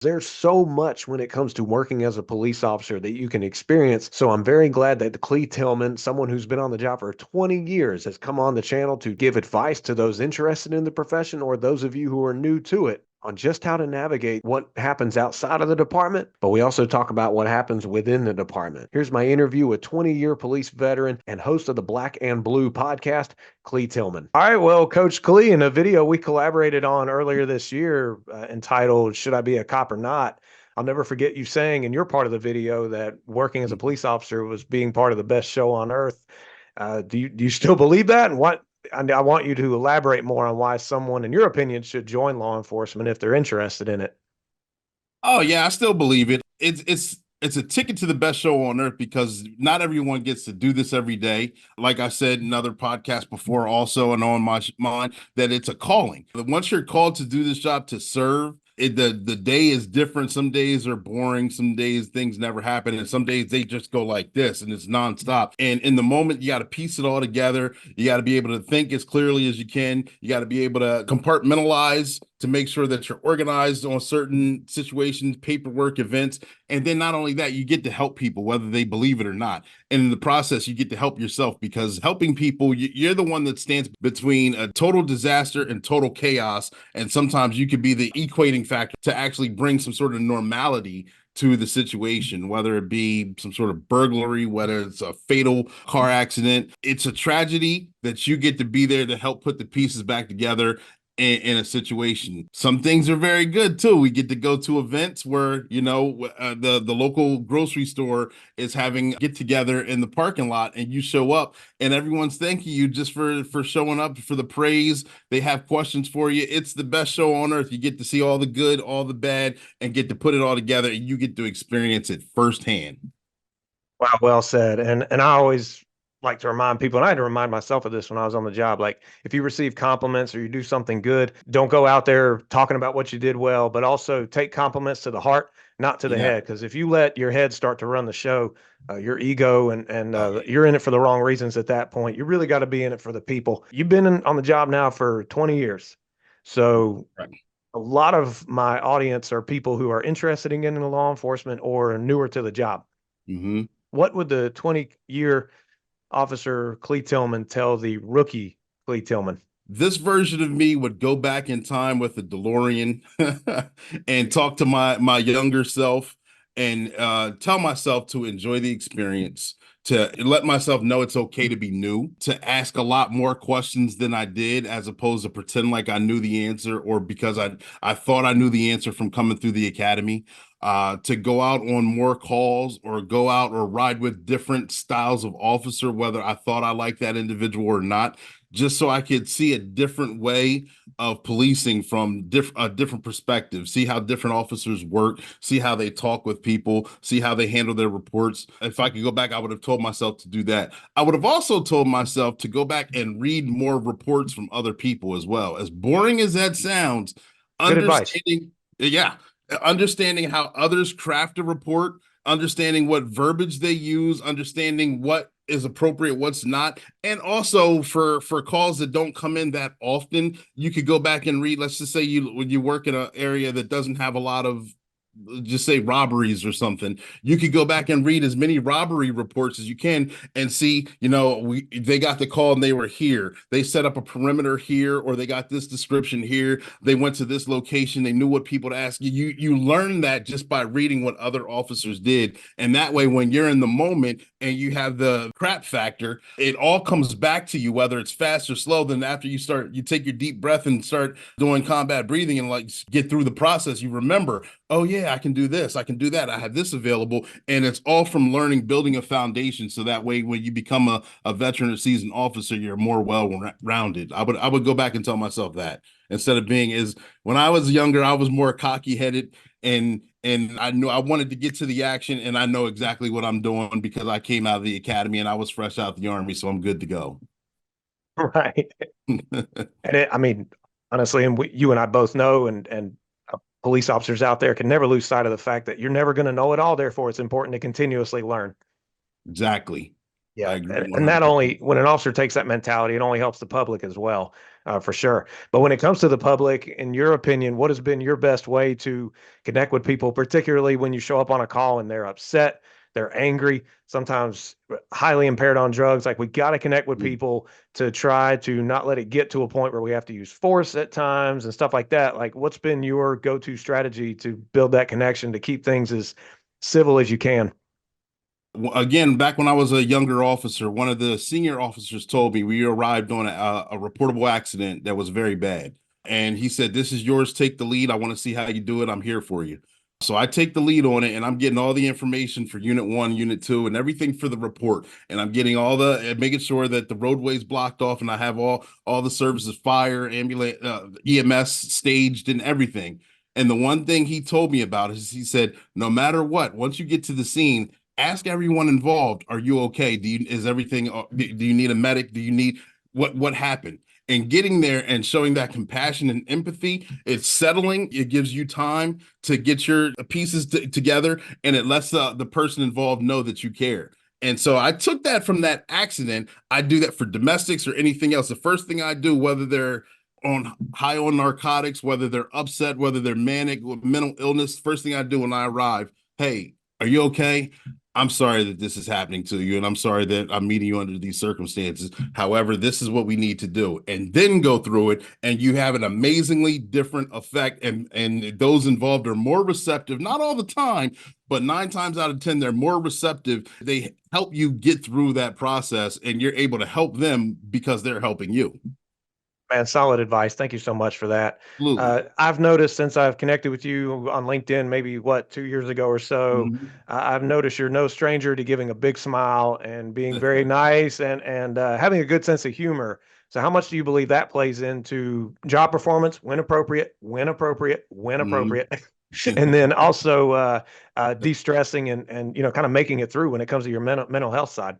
There's so much when it comes to working as a police officer that you can experience. So I'm very glad that Clee Tilman, someone who's been on the job for 20 years, has come on the channel to give advice to those interested in the profession or those of you who are new to it on just how to navigate what happens outside of the department, but we also talk about what happens within the department. Here's my interview with 20-year police veteran and host of the Black and Blue podcast, Clee Tilman. All right, well, Coach Clee, in a video we collaborated on earlier this year entitled Should I Be a Cop or Not? I'll never forget you saying in your part of the video that working as a police officer was being part of the best show on earth. Do you still believe that? And I want you to elaborate more on why someone, in your opinion, should join law enforcement if they're interested in it. Oh yeah, I still believe it. It's a ticket to the best show on earth because not everyone gets to do this every day. Like I said in other podcasts before, also and on my mind, that it's a calling. Once you're called to do this job to serve, the day is different. Some days are boring. Some days things never happen, and some days they just go like this, and it's nonstop. And in the moment, you got to piece it all together. You got to be able to think as clearly as you can. You got to be able to compartmentalize to make sure that you're organized on certain situations, paperwork, events. And then not only that, you get to help people, whether they believe it or not. And in the process, you get to help yourself because helping people, you're the one that stands between a total disaster and total chaos. And sometimes you could be the equating factor to actually bring some sort of normality to the situation, whether it be some sort of burglary, whether it's a fatal car accident. It's a tragedy that you get to be there to help put the pieces back together in a situation. Some things are very good too. We get to go to events where, the local grocery store is having a get together in the parking lot and you show up and everyone's thanking you just for showing up, for the praise. They have questions for you. It's the best show on earth. You get to see all the good, all the bad, and get to put it all together, and you get to experience it firsthand. Wow, well said. And I always like to remind people, and I had to remind myself of this when I was on the job. Like, if you receive compliments or you do something good, don't go out there talking about what you did well, but also take compliments to the heart, not to the Yeah. head. Because if you let your head start to run the show, your ego and Oh yeah. you're in it for the wrong reasons at that point. You really got to be in it for the people. You've been on the job now for 20 years. So Right. a lot of my audience are people who are interested in getting into law enforcement or newer to the job. Mm-hmm. What would the 20-year Officer Clee Tilman tell the rookie Clee Tilman? This version of me would go back in time with a DeLorean and talk to my younger self and tell myself to enjoy the experience, to let myself know it's okay to be new, to ask a lot more questions than I did, as opposed to pretend like I knew the answer or because I thought I knew the answer from coming through the academy. To go out on more calls or go out or ride with different styles of officer, whether I thought I liked that individual or not, just so I could see a different way of policing from a different perspective, see how different officers work, see how they talk with people, see how they handle their reports. If I could go back, I would have told myself to do that. I would have also told myself to go back and read more reports from other people as well. As boring as that sounds, Good advice. understanding, yeah, understanding how others craft a report, understanding what verbiage they use, understanding what is appropriate, what's not. And also for calls that don't come in that often, you could go back and read. Let's just say you work in an area that doesn't have a lot of, just say, robberies or something. You could go back and read as many robbery reports as you can and see, they got the call and they were here, they set up a perimeter here, or they got this description here, they went to this location, they knew what people to ask you. You learn that just by reading what other officers did. And that way, when you're in the moment and you have the crap factor, it all comes back to you, whether it's fast or slow. Then after you take your deep breath and start doing combat breathing and like get through the process, you remember, oh yeah, I can do this, I can do that, I have this available. And it's all from learning, building a foundation, so that way when you become a veteran or seasoned officer, you're more well-rounded. I would go back and tell myself that, instead of being, as when I was younger, I was more cocky headed, and I knew I wanted to get to the action, and I know exactly what I'm doing because I came out of the academy and I was fresh out of the army, so I'm good to go. Right. And I mean, honestly, and you and I both know, and police officers out there can never lose sight of the fact that you're never going to know it all. Therefore, it's important to continuously learn. Exactly. I Yeah. agree And that 100%. only, when an officer takes that mentality, it only helps the public as well. for sure. But when it comes to the public, in your opinion, what has been your best way to connect with people, particularly when you show up on a call and they're upset, they're angry, sometimes highly impaired on drugs? Like, we got to connect with people to try to not let it get to a point where we have to use force at times and stuff like that. Like, what's been your go-to strategy to build that connection to keep things as civil as you can? Again, back when I was a younger officer, one of the senior officers told me we arrived on a reportable accident that was very bad. And he said, "This is yours. Take the lead. I want to see how you do it. I'm here for you." So I take the lead on it, and I'm getting all the information for Unit 1, Unit 2, and everything for the report. And I'm getting all the making sure that the roadway's blocked off, and I have all the services, fire, ambulance, EMS staged, and everything. And the one thing he told me about is he said, no matter what, once you get to the scene, ask everyone involved, are you okay? Is everything, do you need a medic? Do you need what happened? And getting there and showing that compassion and empathy, it's settling. It gives you time to get your pieces together, and it lets the person involved know that you care. And so I took that from that accident. I do that for domestics or anything else. The first thing I do, whether they're on high on narcotics, whether they're upset, whether they're manic with mental illness, first thing I do when I arrive, hey, are you okay? I'm sorry that this is happening to you, and I'm sorry that I'm meeting you under these circumstances. However, this is what we need to do, and then go through it, and you have an amazingly different effect, and those involved are more receptive, not all the time, but 9 times out of 10, they're more receptive. They help you get through that process, and you're able to help them because they're helping you. Man, solid advice. Thank you so much for that. Absolutely. I've noticed since I've connected with you on LinkedIn, maybe what, 2 years ago or so, Mhm. I've noticed you're no stranger to giving a big smile and being very nice and having a good sense of humor. So, how much do you believe that plays into job performance when appropriate, when appropriate, when Mhm. appropriate, and then also de-stressing and kind of making it through when it comes to your mental health side?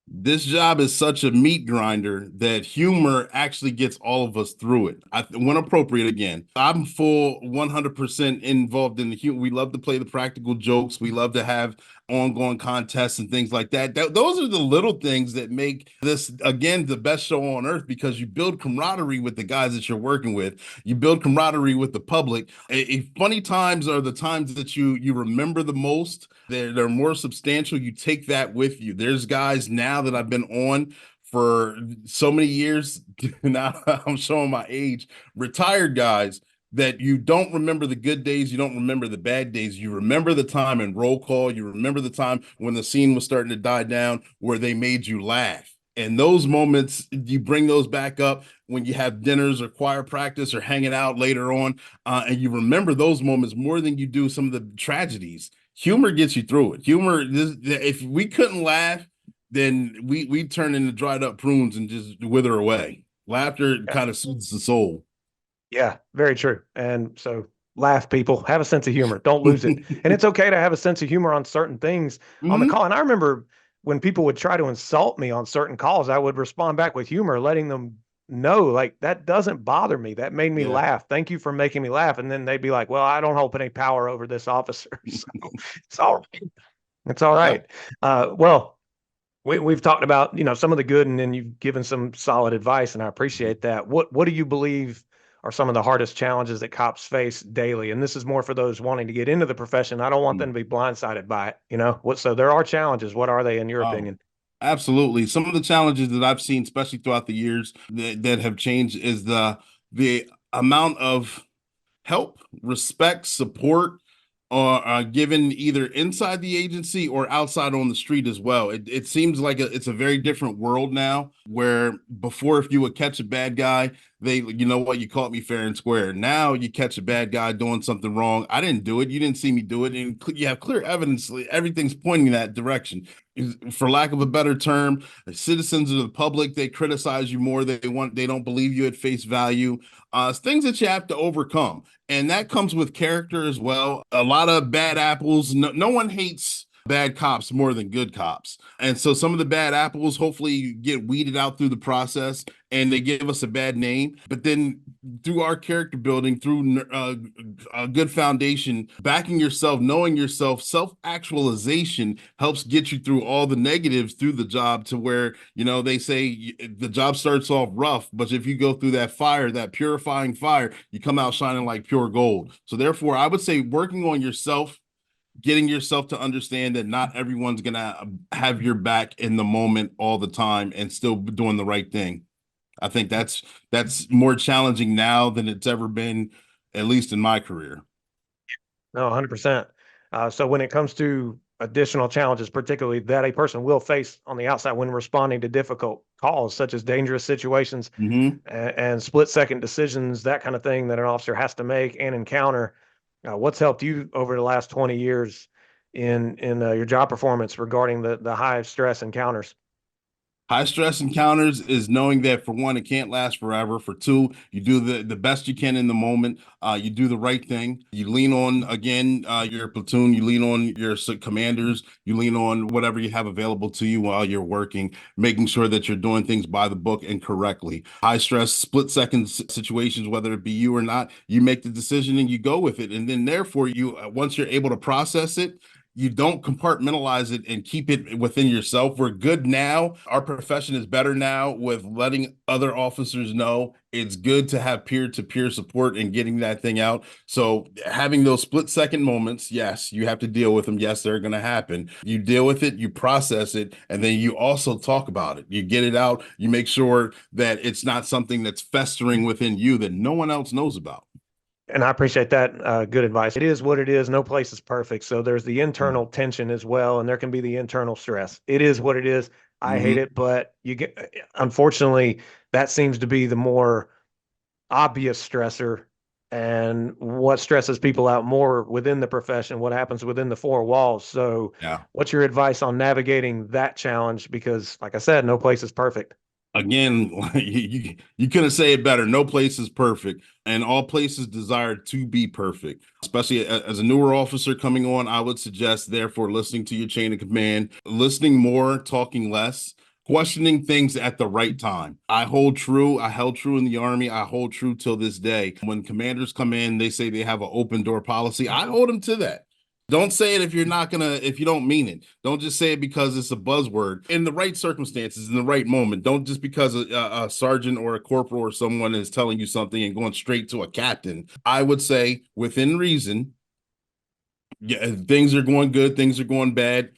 This job is such a meat grinder that humor actually gets all of us through it. When appropriate, again, I'm full 100% involved in the humor. We love to play the practical jokes. We love to have ongoing contests and things like that. Those are the little things that make this, again, the best show on earth, because you build camaraderie with the guys that you're working with. You build camaraderie with the public. Funny times are the times that you remember the most. They're more substantial. You take that with you. There's guys now that I've been on for so many years. Now I'm showing my age. Retired guys that you don't remember the good days, you don't remember the bad days. You remember the time in roll call. You remember the time when the scene was starting to die down where they made you laugh. And those moments, you bring those back up when you have dinners or choir practice or hanging out later on, and you remember those moments more than you do some of the tragedies. Humor gets you through it. If we couldn't laugh, then we turn into dried up prunes and just wither away. Laughter kind of soothes the soul. Yeah, very true. And so laugh, people, have a sense of humor. Don't lose it. And it's okay to have a sense of humor on certain things on the Mhm. call. And I remember when people would try to insult me on certain calls, I would respond back with humor, letting them know, like, that doesn't bother me. That made me Yeah. laugh. Thank you for making me laugh. And then they'd be like, well, I don't hold any power over this officer. So it's all right. It's all Yeah. right. Well, we've talked about, some of the good, and then you've given some solid advice, and I appreciate that. What do you believe are some of the hardest challenges that cops face daily? And this is more for those wanting to get into the profession. I don't want them to be blindsided by it. So there are challenges. What are they in your Oh, opinion? absolutely. Some of the challenges that I've seen, especially throughout the years that have changed, is the amount of help, respect, support are given either inside the agency or outside on the street as well. It seems like it's a very different world now, where before, if you would catch a bad guy, you know what, you caught me fair and square. Now you catch a bad guy doing something wrong. I didn't do it. You didn't see me do it. And you have clear evidence. Everything's pointing in that direction. For lack of a better term, the citizens of the public, they criticize you more. They don't believe you at face value. Things that you have to overcome. And that comes with character as well. A lot of bad apples. No one hates bad cops more than good cops. And so some of the bad apples hopefully get weeded out through the process, and they give us a bad name. But then through our character building, through a good foundation, backing yourself, knowing yourself, self-actualization helps get you through all the negatives through the job to where, they say the job starts off rough, but if you go through that fire, that purifying fire, you come out shining like pure gold. So therefore, I would say working on yourself, getting yourself to understand that not everyone's gonna have your back in the moment all the time and still doing the right thing. I think that's more challenging now than it's ever been, at least in my career. No, 100%. So when it comes to additional challenges, particularly that a person will face on the outside when responding to difficult calls, such as dangerous situations Mm-hmm. and split-second decisions, that kind of thing that an officer has to make and encounter, what's helped you over the last 20 years in your job performance regarding the high stress encounters? High stress encounters is knowing that for one, it can't last forever. For two, you do the best you can in the moment. You do the right thing. You lean on again your platoon. You lean on your commanders. You lean on whatever you have available to you while you're working, making sure that you're doing things by the book and correctly. High stress, split second situations, whether it be you or not, you make the decision and you go with it. And then therefore, you once you're able to process it, you don't compartmentalize it and keep it within yourself. We're good now. Our profession is better now with letting other officers know it's good to have peer-to-peer support and getting that thing out. So having those split-second moments, yes, you have to deal with them. Yes, they're going to happen. You deal with it, you process it, and then you also talk about it. You get it out. You make sure that it's not something that's festering within you that no one else knows about. And I appreciate that good advice. It is what it is. No place is perfect. So there's the internal Mm-hmm. tension as well, and there can be the internal stress. It is what it is. I hate Mm-hmm. it, but you get, unfortunately, that seems to be the more obvious stressor. And what stresses people out more within the profession, what happens within the four walls. So, Yeah. what's your advice on navigating that challenge? Because, like I said, no place is perfect. Again, you couldn't say it better. No place is perfect, and all places desire to be perfect. Especially as a newer officer coming on, I would suggest, therefore, listening to your chain of command, listening more, talking less, questioning things at the right time. I hold true. I held true in the Army. I hold true till this day. When commanders come in, they say they have an open door policy. I hold them to that. Don't say it if you don't mean it. Don't just say it because it's a buzzword. In the right circumstances, in the right moment. Don't just because a sergeant or a corporal or someone is telling you something and going straight to a captain. I would say within reason, yeah, things are going good, things are going bad.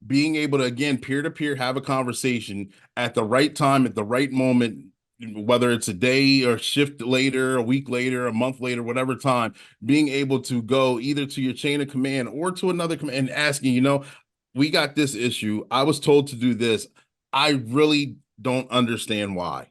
Being able to, again, peer to peer, have a conversation at the right time, at the right moment, whether it's a day or shift later, a week later, a month later, whatever time, being able to go either to your chain of command or to another command and asking, we got this issue. I was told to do this. I really don't understand why.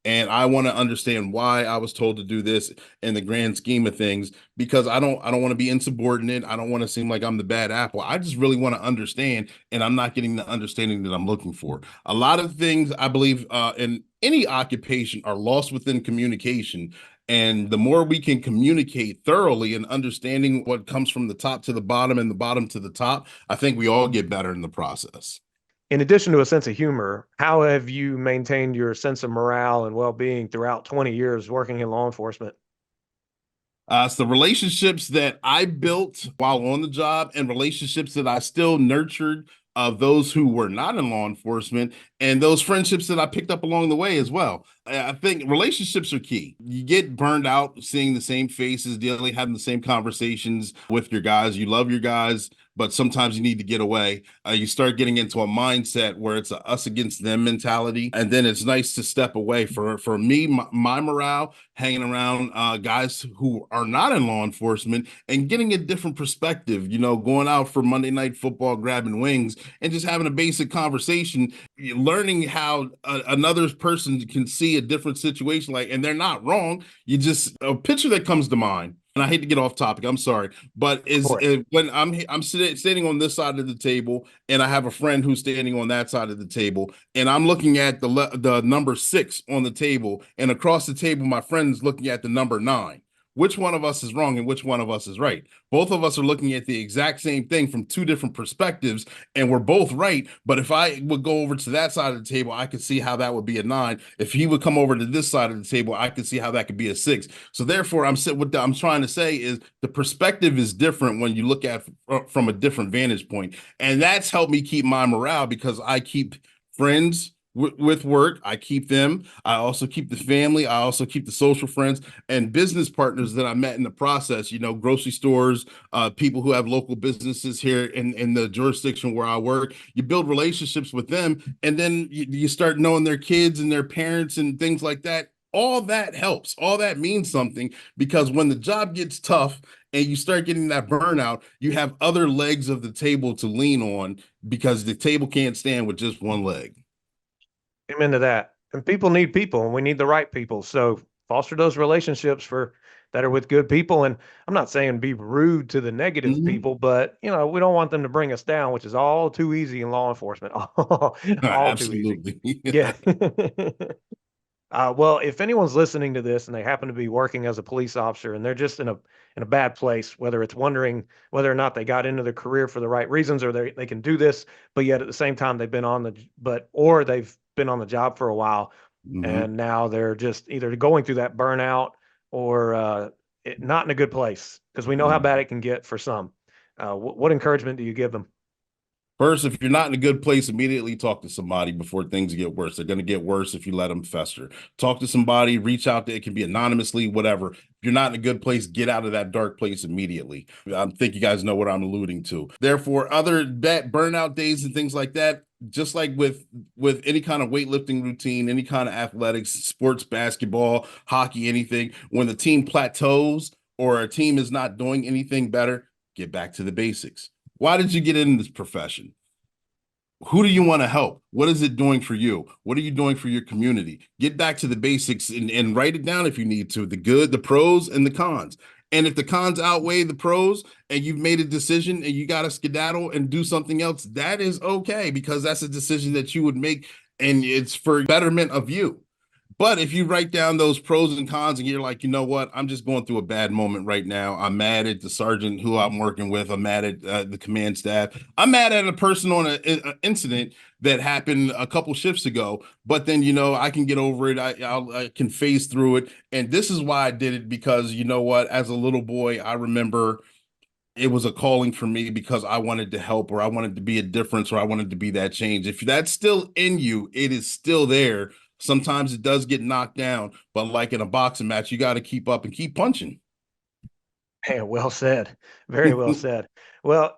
And I want to understand why I was told to do this in the grand scheme of things, because I don't want to be insubordinate. I don't want to seem like I'm the bad apple. I just really want to understand, and I'm not getting the understanding that I'm looking for. A lot of things I believe in any occupation are lost within communication. And the more we can communicate thoroughly and understanding what comes from the top to the bottom and the bottom to the top, I think we all get better in the process. In addition to a sense of humor, how have you maintained your sense of morale and well being throughout 20 years working in law enforcement? It's the relationships that I built while on the job and relationships that I still nurtured of those who were not in law enforcement and those friendships that I picked up along the way as well. I think relationships are key. You get burned out seeing the same faces, dealing, having the same conversations with your guys. You love your guys, but sometimes you need to get away. You start getting into a mindset where it's a us against them mentality, and then it's nice to step away. For me, my morale hanging around guys who are not in law enforcement and getting a different perspective. Going out for Monday Night Football, grabbing wings, and just having a basic conversation, learning how another person can see a different situation, like, and they're not wrong. You just a picture that comes to mind. And I hate to get off topic. I'm sorry, but Of course. when I'm standing on this side of the table, and I have a friend who's standing on that side of the table, and I'm looking at the number 6 on the table, and across the table, my friend's looking at the number 9. which one of us is wrong and which one of us is right. Both of us are looking at the exact same thing from two different perspectives, and we're both right. But if I would go over to that side of the table, I could see how that would be a 9. If he would come over to this side of the table, I could see how that could be a 6. So therefore, what I'm trying to say is the perspective is different when you look at from a different vantage point, and that's helped me keep my morale because I keep friends with work. I keep them. I also keep the family. I also keep the social friends and business partners that I met in the process, grocery stores, people who have local businesses here in the jurisdiction where I work. You build relationships with them, and then you start knowing their kids and their parents and things like that. All that helps. All that means something because when the job gets tough and you start getting that burnout, you have other legs of the table to lean on because the table can't stand with just one leg. Amen to that. And people need people, and we need the right people. So foster those relationships for that are with good people. And I'm not saying be rude to the negative Mhm. people, but we don't want them to bring us down, which is all too easy in law enforcement. All too easy. Absolutely. Yeah. Well, if anyone's listening to this and they happen to be working as a police officer and they're just in a bad place, whether it's wondering whether or not they got into their career for the right reasons or they can do this, but yet at the same time they've been on or they've been on the job for a while Mhm. and now they're just either going through that burnout or not in a good place because we know how bad Mhm. it can get for some. What encouragement do you give them? First, if you're not in a good place, immediately talk to somebody before things get worse. They're going to get worse if you let them fester. Talk to somebody, reach out to it can be anonymously, whatever. If you're not in a good place, get out of that dark place immediately. I think you guys know what I'm alluding to. Therefore, other that burnout days and things like that, just like with any kind of weightlifting routine, any kind of athletics, sports, basketball, hockey, anything, when the team plateaus or a team is not doing anything better, get back to the basics. Why did you get in this profession? Who do you want to help? What is it doing for you? What are you doing for your community? Get back to the basics and write it down if you need to, the good, the pros, and the cons. And if the cons outweigh the pros and you've made a decision and you got to skedaddle and do something else, that is okay because that's a decision that you would make and it's for betterment of you. But if you write down those pros and cons and you're like, you know what, I'm just going through a bad moment right now. I'm mad at the sergeant who I'm working with. I'm mad at the command staff. I'm mad at a person on an incident that happened a couple shifts ago. But then, I can get over it. I can phase through it. And this is why I did it because, you know what, as a little boy, I remember it was a calling for me because I wanted to help or I wanted to be a difference or I wanted to be that change. If that's still in you, it is still there. Sometimes it does get knocked down, but like in a boxing match, you got to keep up and keep punching. Man, well said. Very well said. Well,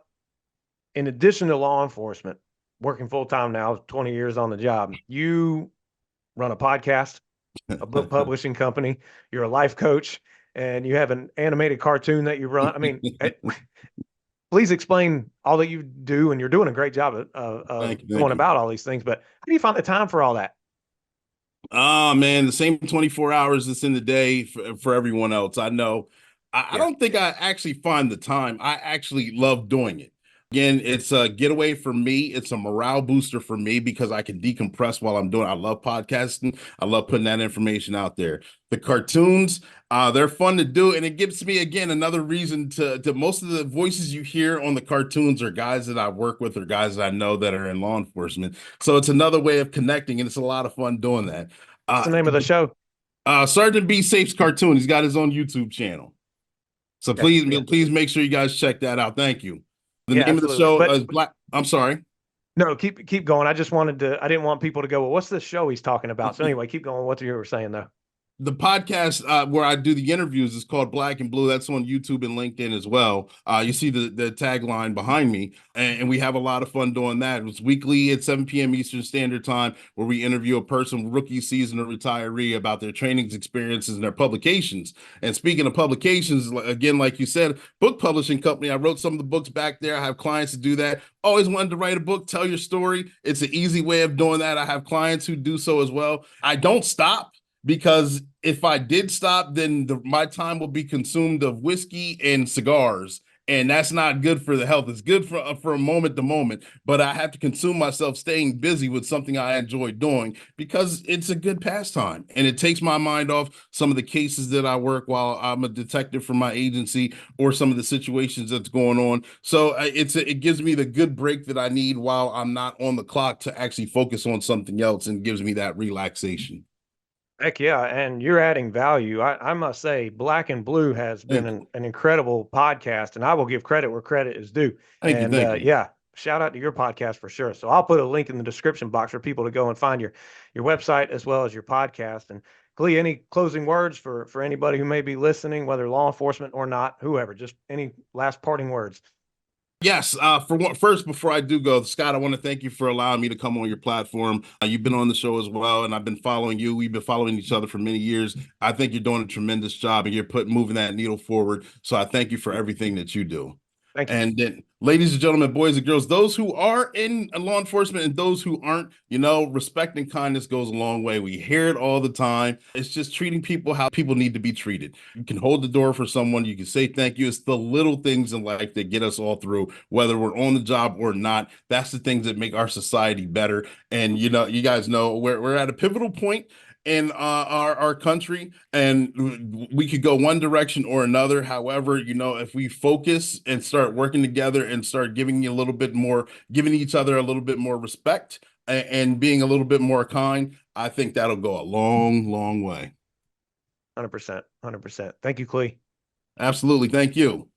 in addition to law enforcement, working full time now, 20 years on the job, you run a podcast, a book publishing company, you're a life coach, and you have an animated cartoon that you run. I mean, please explain all that you do, and you're doing a great job of Thank you. going Thank you. about all these things. But how do you find the time for all that? Oh man, the same 24 hours that's in the day for everyone else. I know. I Yeah. don't think I actually find the time. I actually love doing it. Again, it's a getaway for me. It's a morale booster for me because I can decompress while I'm doing. I love podcasting. I love putting that information out there. The cartoons, they're fun to do, and it gives me again another reason to most of the voices you hear on the cartoons are guys that I work with or guys that I know that are in law enforcement. So it's another way of connecting, and it's a lot of fun doing that. What's Uh, the name of the show? Sergeant B Safe's cartoon. He's got his own YouTube channel. So Okay. Yeah. please make sure you guys check that out. Thank you. The Yeah, name of the absolutely. show But is Black. I'm sorry. no, keep going. I didn't want people to go, well, what's this show he's talking about? So anyway, keep going. What you were saying though. The podcast where I do the interviews is called Black and Blue. That's on YouTube and LinkedIn as well. You see the tagline behind me, and we have a lot of fun doing that. It's weekly at 7 p.m. Eastern Standard Time, where we interview a person, rookie season or retiree, about their trainings experiences and their publications. And speaking of publications, again, like you said, book publishing company. I wrote some of the books back there. I have clients to do that. Always wanted to write a book, tell your story. It's an easy way of doing that. I have clients who do so as well. I don't stop because if I did stop, then my time will be consumed of whiskey and cigars. and that's not good for the health. It's good for a moment to moment, but I have to consume myself staying busy with something I enjoy doing because it's a good pastime and it takes my mind off some of the cases that I work while I'm a detective for my agency or some of the situations that's going on. So it gives me the good break that I need while I'm not on the clock to actually focus on something else and gives me that relaxation. Heck yeah, and you're adding value. I must say, Black and Blue has been Thank you. an incredible podcast, and I will give credit where credit is due. Thank you. And Thank you. yeah, shout out to your podcast for sure. So I'll put a link in the description box for people to go and find your website as well as your podcast. And Clee, any closing words for anybody who may be listening, whether law enforcement or not, whoever? Just any last parting words. Yes, first, before I do go, Scott, I want to thank you for allowing me to come on your platform. You've been on the show as well, and I've been following you. We've been following each other for many years. I think you're doing a tremendous job, and you're moving that needle forward. So I thank you for everything that you do. Thank you. And then, ladies and gentlemen, boys and girls, those who are in law enforcement and those who aren't, respect and kindness goes a long way. We hear it all the time. It's just treating people how people need to be treated. You can hold the door for someone. You can say thank you. It's the little things in life that get us all through, whether we're on the job or not. That's the things that make our society better. And, you guys know we're at a pivotal point in our country, and we could go one direction or another. However, if we focus and start working together and start giving giving each other a little bit more respect and being a little bit more kind, I think that'll go a long, long way. 100%. 100%. Thank you, Clee. Absolutely. Thank you.